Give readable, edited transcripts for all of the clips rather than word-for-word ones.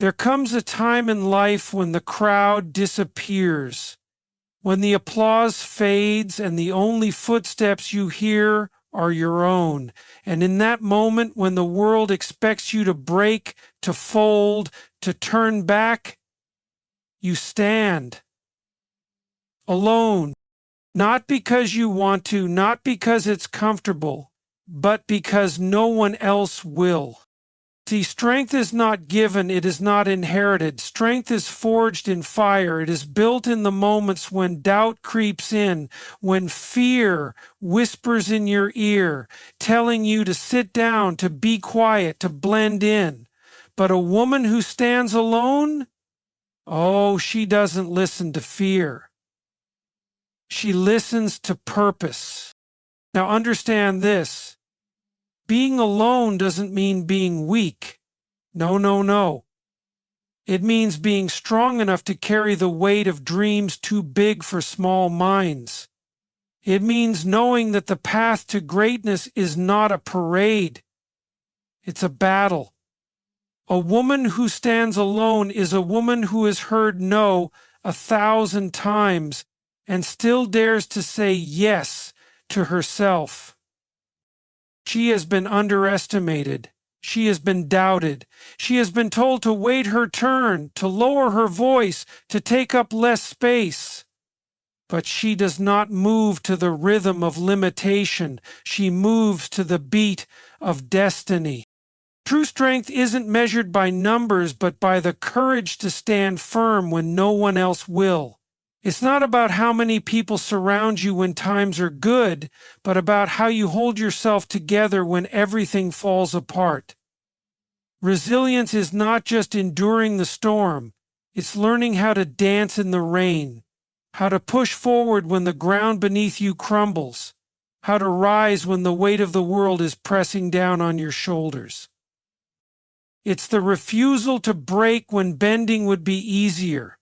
There comes a time in life when the crowd disappears, when the applause fades and the only footsteps you hear are your own. And in that moment when the world expects you to break, to fold, to turn back, you stand alone, not because you want to, not because it's comfortable, but because no one else will. See, strength is not given, it is not inherited. Strength is forged in fire. It is built in the moments when doubt creeps in, when fear whispers in your ear, telling you to sit down, to be quiet, to blend in. But a woman who stands alone, oh, she doesn't listen to fear. She listens to purpose. Now understand this. Being alone doesn't mean being weak. No, no, no. It means being strong enough to carry the weight of dreams too big for small minds. It means knowing that the path to greatness is not a parade. It's a battle. A woman who stands alone is a woman who has heard no 1,000 times and still dares to say yes to herself. She has been underestimated. She has been doubted. She has been told to wait her turn, to lower her voice, to take up less space. But she does not move to the rhythm of limitation. She moves to the beat of destiny. True strength isn't measured by numbers, but by the courage to stand firm when no one else will. It's not about how many people surround you when times are good, but about how you hold yourself together when everything falls apart. Resilience is not just enduring the storm, it's learning how to dance in the rain, how to push forward when the ground beneath you crumbles, how to rise when the weight of the world is pressing down on your shoulders. It's the refusal to break when bending would be easier.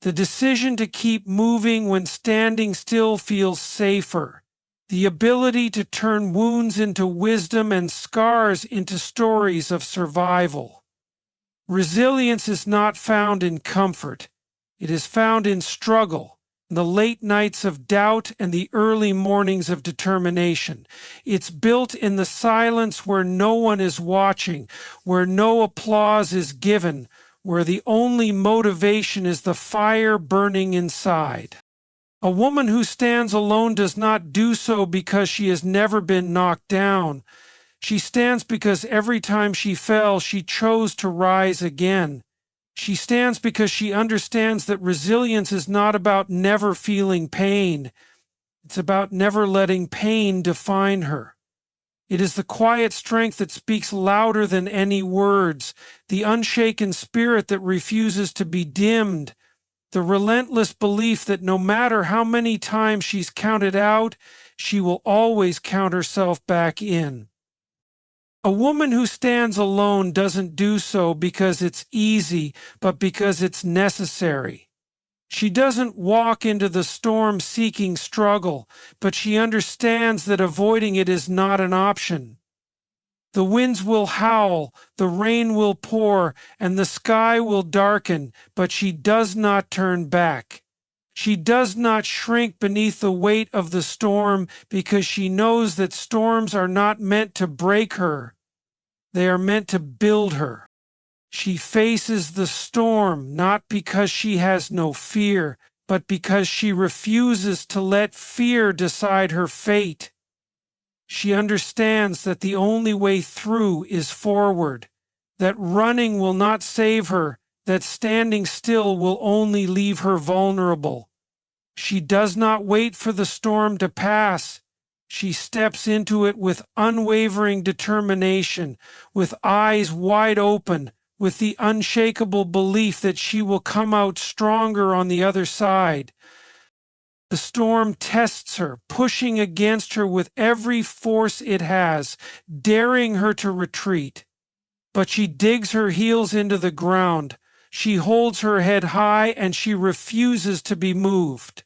The decision to keep moving when standing still feels safer. The ability to turn wounds into wisdom and scars into stories of survival. Resilience is not found in comfort. It is found in struggle, in the late nights of doubt and the early mornings of determination. It's built in the silence where no one is watching, where no applause is given, where the only motivation is the fire burning inside. A woman who stands alone does not do so because she has never been knocked down. She stands because every time she fell, she chose to rise again. She stands because she understands that resilience is not about never feeling pain. It's about never letting pain define her. It is the quiet strength that speaks louder than any words, the unshaken spirit that refuses to be dimmed, the relentless belief that no matter how many times she's counted out, she will always count herself back in. A woman who stands alone doesn't do so because it's easy, but because it's necessary. She doesn't walk into the storm seeking struggle, but she understands that avoiding it is not an option. The winds will howl, the rain will pour, and the sky will darken, but she does not turn back. She does not shrink beneath the weight of the storm because she knows that storms are not meant to break her. They are meant to build her. She faces the storm not because she has no fear, but because she refuses to let fear decide her fate. She understands that the only way through is forward, that running will not save her, that standing still will only leave her vulnerable. She does not wait for the storm to pass. She steps into it with unwavering determination, with eyes wide open, with the unshakable belief that she will come out stronger on the other side. The storm tests her, pushing against her with every force it has, daring her to retreat. But she digs her heels into the ground. She holds her head high and she refuses to be moved.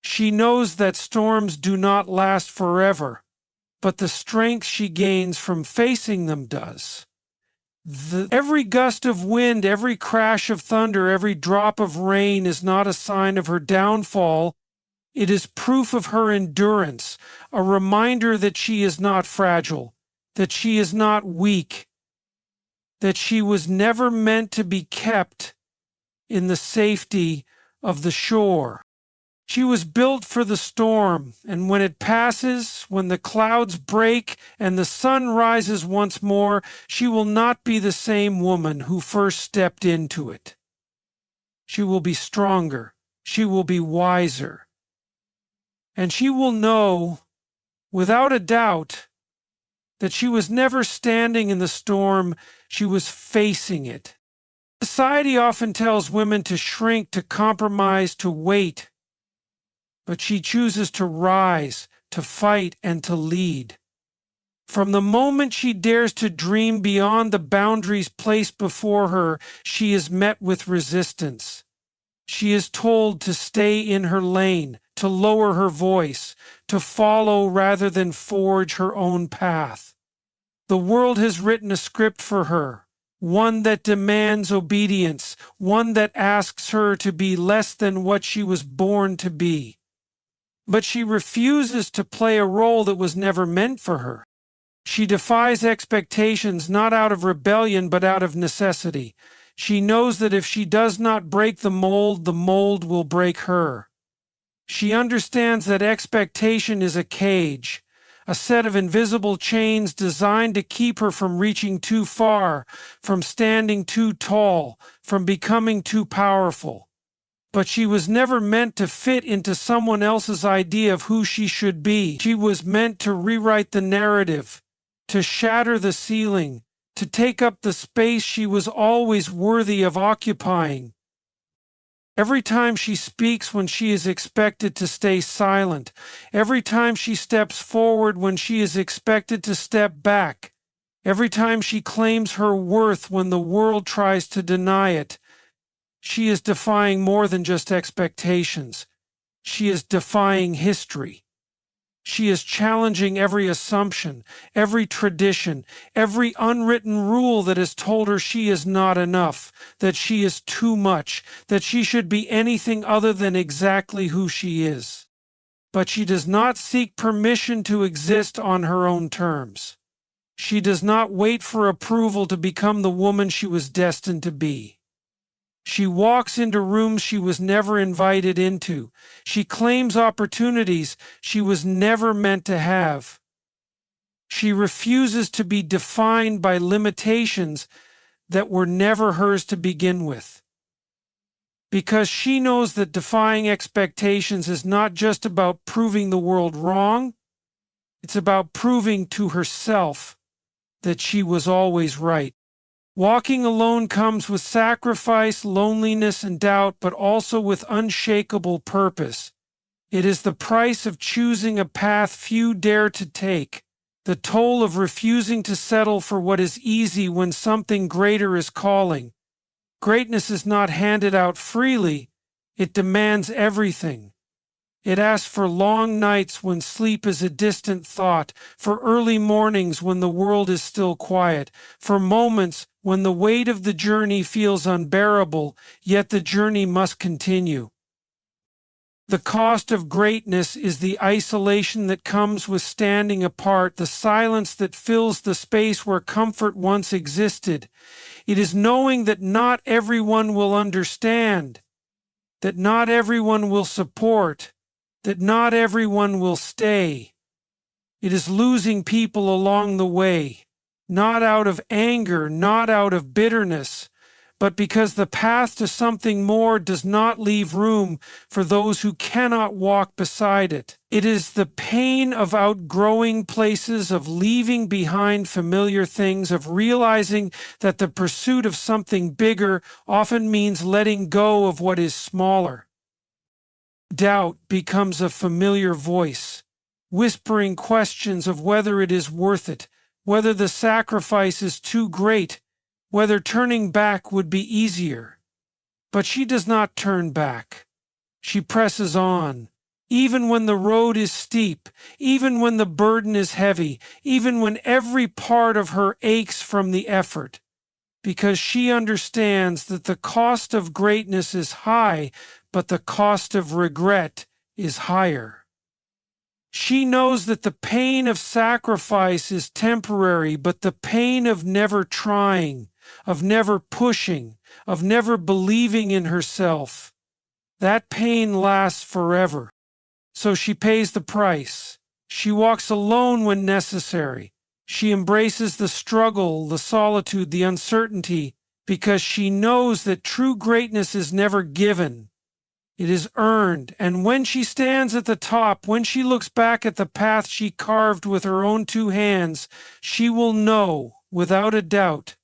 She knows that storms do not last forever, but the strength she gains from facing them does. Every gust of wind, every crash of thunder, every drop of rain is not a sign of her downfall. It is proof of her endurance, a reminder that she is not fragile, that she is not weak, that she was never meant to be kept in the safety of the shore. She was built for the storm, and when it passes, when the clouds break and the sun rises once more, she will not be the same woman who first stepped into it. She will be stronger, she will be wiser, and she will know, without a doubt, that she was never standing in the storm, she was facing it. Society often tells women to shrink, to compromise, to wait, but she chooses to rise, to fight, and to lead. From the moment she dares to dream beyond the boundaries placed before her, she is met with resistance. She is told to stay in her lane, to lower her voice, to follow rather than forge her own path. The world has written a script for her, one that demands obedience, one that asks her to be less than what she was born to be. But she refuses to play a role that was never meant for her. She defies expectations not out of rebellion but out of necessity. She knows that if she does not break the mold will break her. She understands that expectation is a cage, a set of invisible chains designed to keep her from reaching too far, from standing too tall, from becoming too powerful. But she was never meant to fit into someone else's idea of who she should be. She was meant to rewrite the narrative, to shatter the ceiling, to take up the space she was always worthy of occupying. Every time she speaks when she is expected to stay silent, every time she steps forward when she is expected to step back, every time she claims her worth when the world tries to deny it, she is defying more than just expectations. She is defying history. She is challenging every assumption, every tradition, every unwritten rule that has told her she is not enough, that she is too much, that she should be anything other than exactly who she is. But she does not seek permission to exist on her own terms. She does not wait for approval to become the woman she was destined to be. She walks into rooms she was never invited into. She claims opportunities she was never meant to have. She refuses to be defined by limitations that were never hers to begin with. Because she knows that defying expectations is not just about proving the world wrong, it's about proving to herself that she was always right. Walking alone comes with sacrifice, loneliness, and doubt, but also with unshakable purpose. It is the price of choosing a path few dare to take, the toll of refusing to settle for what is easy when something greater is calling. Greatness is not handed out freely, it demands everything. It asks for long nights when sleep is a distant thought, for early mornings when the world is still quiet, for moments when the weight of the journey feels unbearable, yet the journey must continue. The cost of greatness is the isolation that comes with standing apart, the silence that fills the space where comfort once existed. It is knowing that not everyone will understand, that not everyone will support, that not everyone will stay. It is losing people along the way, not out of anger, not out of bitterness, but because the path to something more does not leave room for those who cannot walk beside it. It is the pain of outgrowing places, of leaving behind familiar things, of realizing that the pursuit of something bigger often means letting go of what is smaller. Doubt becomes a familiar voice, whispering questions of whether it is worth it, whether the sacrifice is too great, whether turning back would be easier. But she does not turn back. She presses on, even when the road is steep, even when the burden is heavy, even when every part of her aches from the effort. because she understands that the cost of greatness is high, but the cost of regret is higher. She knows that the pain of sacrifice is temporary, but the pain of never trying, of never pushing, of never believing in herself, that pain lasts forever. So she pays the price. She walks alone when necessary. She embraces the struggle, the solitude, the uncertainty, because she knows that true greatness is never given. It is earned, and when she stands at the top, when she looks back at the path she carved with her own two hands, she will know, without a doubt,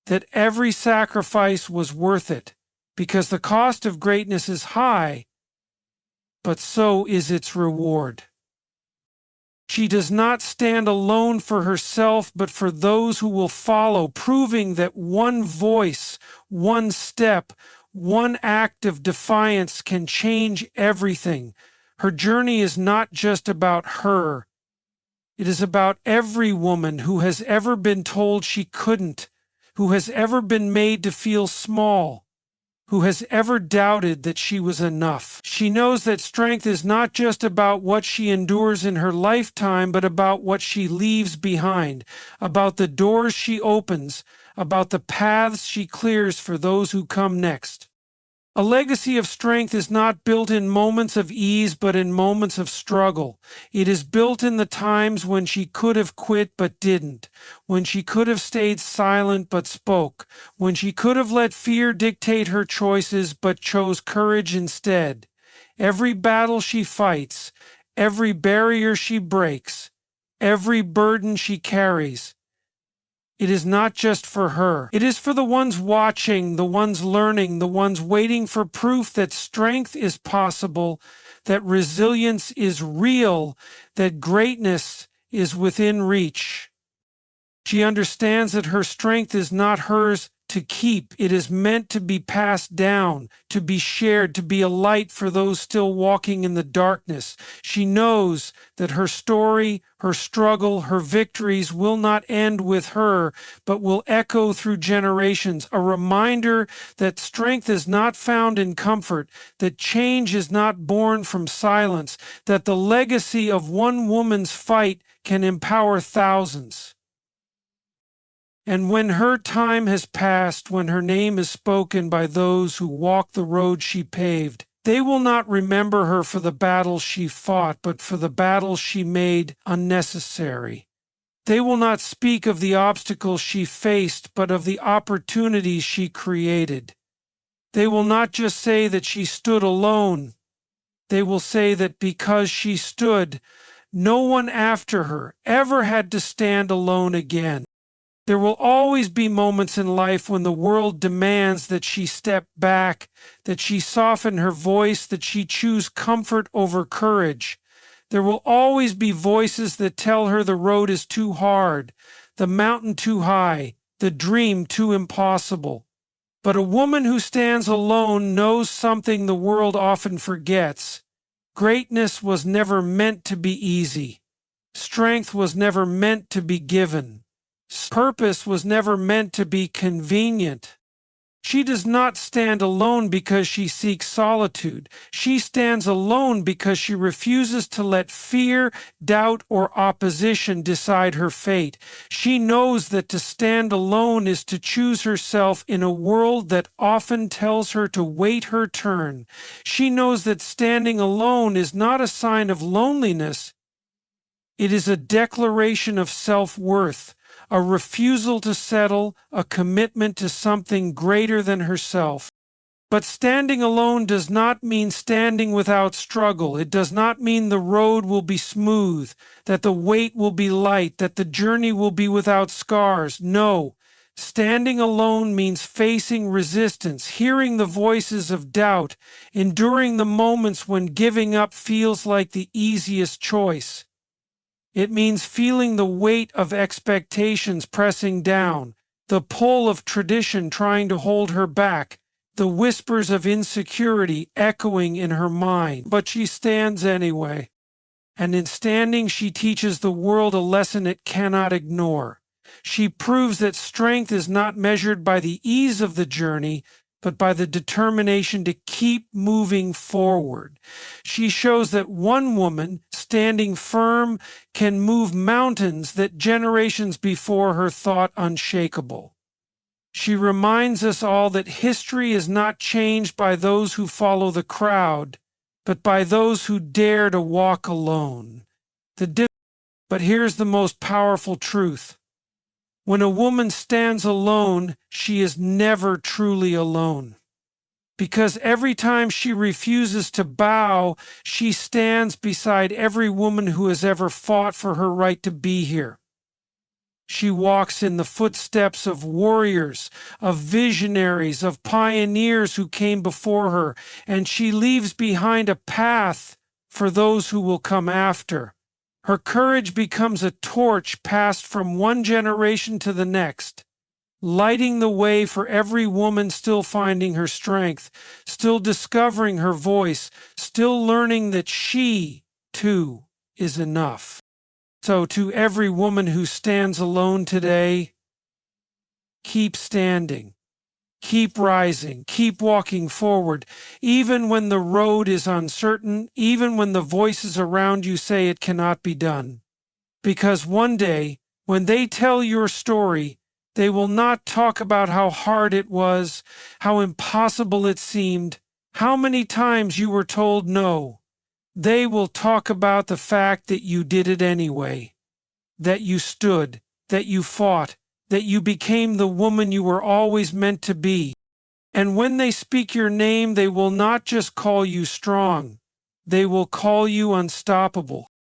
that every sacrifice was worth it, because the cost of greatness is high, but so is its reward. She does not stand alone for herself, but for those who will follow, proving that one voice, one step, one act of defiance can change everything. Her journey is not just about her. It is about every woman who has ever been told she couldn't, who has ever been made to feel small, who has ever doubted that she was enough. She knows that strength is not just about what she endures in her lifetime, but about what she leaves behind, about the doors she opens, about the paths she clears for those who come next. A legacy of strength is not built in moments of ease, but in moments of struggle. It is built in the times when she could have quit but didn't, when she could have stayed silent but spoke, when she could have let fear dictate her choices but chose courage instead. Every battle she fights, every barrier she breaks, every burden she carries, it is not just for her. It is for the ones watching, the ones learning, the ones waiting for proof that strength is possible, that resilience is real, that greatness is within reach. She understands that her strength is not hers to keep. It is meant to be passed down, to be shared, to be a light for those still walking in the darkness. She knows that her story, her struggle, her victories will not end with her, but will echo through generations, a reminder that strength is not found in comfort, that change is not born from silence, that the legacy of one woman's fight can empower thousands. And when her time has passed, when her name is spoken by those who walk the road she paved, they will not remember her for the battles she fought, but for the battles she made unnecessary. They will not speak of the obstacles she faced, but of the opportunities she created. They will not just say that she stood alone. They will say that because she stood, no one after her ever had to stand alone again. There will always be moments in life when the world demands that she step back, that she soften her voice, that she choose comfort over courage. There will always be voices that tell her the road is too hard, the mountain too high, the dream too impossible. But a woman who stands alone knows something the world often forgets. Greatness was never meant to be easy. Strength was never meant to be given. Purpose was never meant to be convenient. She does not stand alone because she seeks solitude. She stands alone because she refuses to let fear, doubt, or opposition decide her fate. She knows that to stand alone is to choose herself in a world that often tells her to wait her turn. She knows that standing alone is not a sign of loneliness. It is a declaration of self-worth, a refusal to settle, a commitment to something greater than herself. But standing alone does not mean standing without struggle. It does not mean the road will be smooth, that the weight will be light, that the journey will be without scars. No, standing alone means facing resistance, hearing the voices of doubt, enduring the moments when giving up feels like the easiest choice. It means feeling the weight of expectations pressing down, the pull of tradition trying to hold her back, the whispers of insecurity echoing in her mind. But she stands anyway. And in standing, she teaches the world a lesson it cannot ignore. She proves that strength is not measured by the ease of the journey, but by the determination to keep moving forward. She shows that one woman, standing firm, can move mountains that generations before her thought unshakable. She reminds us all that history is not changed by those who follow the crowd, but by those who dare to walk alone. But here's the most powerful truth. When a woman stands alone, she is never truly alone. Because every time she refuses to bow, she stands beside every woman who has ever fought for her right to be here. She walks in the footsteps of warriors, of visionaries, of pioneers who came before her, and she leaves behind a path for those who will come after. Her courage becomes a torch passed from one generation to the next, lighting the way for every woman still finding her strength, still discovering her voice, still learning that she, too, is enough. So to every woman who stands alone today, keep standing, keep rising, keep walking forward, even when the road is uncertain, even when the voices around you say it cannot be done. Because one day, when they tell your story, they will not talk about how hard it was, how impossible it seemed, how many times you were told no. They will talk about the fact that you did it anyway, that you stood, that you fought, that you became the woman you were always meant to be. And when they speak your name, they will not just call you strong, they will call you unstoppable.